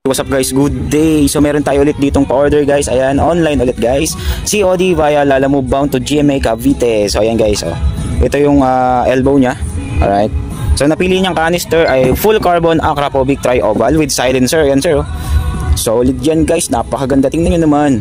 What's up guys, good day. So meron tayo ulit ditong pa-order guys. Ayan, online ulit guys. COD via Lalamove bound to GMA Cavite. So ayan guys, oh. Ito yung elbow niya. Alright. So napili niyang canister ay full carbon Acrapovic tri-oval with silencer. Ayan sir, oh. Solid yan guys, napakaganda. Tingnan nyo naman.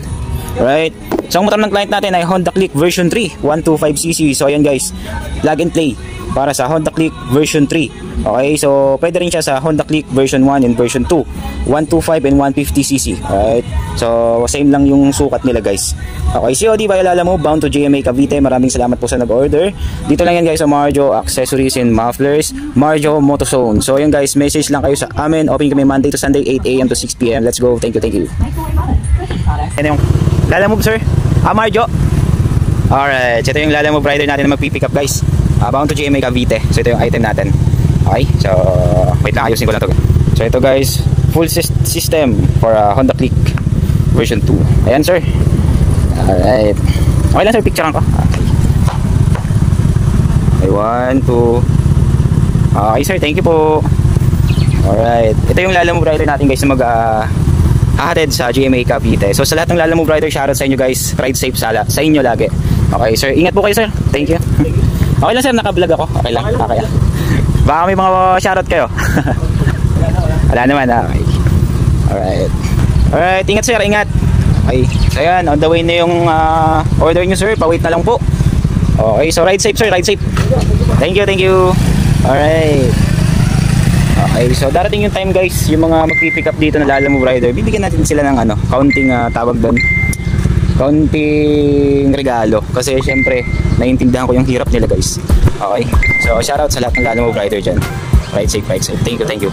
Alright. So ang motor ng client natin ay Honda Click version 3 125cc. So ayan guys, plug and play para sa Honda Click version 3. Okay, so pwede rin siya sa Honda Click version 1 and version 2, 125 and 150cc. Alright, so same lang yung sukat nila guys. Okay, COD via Lalamove bound to GMA Cavite. Maraming salamat po sa nag-order. Dito lang yan guys sa Marjo Accessories and Mufflers, Marjo Motozone. So yun guys, message lang kayo sa amin. Open kami Monday to Sunday 8 AM to 6 PM. Let's go, thank you, thank you. Yan yung Lalamove sir, Marjo. Alright, so ito yung Lalamove rider natin na magpipick up guys, bound to GMA Cavite. So ito yung item natin. Okay, so wait lang, ayusin ko lang to. So ito guys, full system for Honda Click version 2. Ayan sir. Alright, okay lang sir, picturean ko. Okay, 1, 2. Okay sir, thank you po. Alright, ito yung Lalamove rider natin guys na mag hahatid sa GMA Cavite. So sa lahat ng Lalamove rider, shoutout sa inyo guys. Ride safe sa inyo lagi. Okay sir, ingat po kayo sir. Thank you. Okay lang sir, naka-vlog ako. Okay lang, okay lang. Baka may mga shoutout kayo. Wala naman. Okay. Alright. Alright, ingat sir, ingat. Okay, so yan, on the way na yung order nyo sir. Pawait na lang po. Okay, so ride safe sir, ride safe. Thank you, thank you. Alright. Okay, so darating yung time guys, yung mga magpipick up dito na Lalamove rider, bibigyan natin sila ng counting tawag doon, counting regalo. Kasi syempre, naiintindihan ko yung hirap nila guys. Okay, so shoutout sa lahat ng Lalamove rider dyan. Ride safe, ride safe. Thank you, thank you.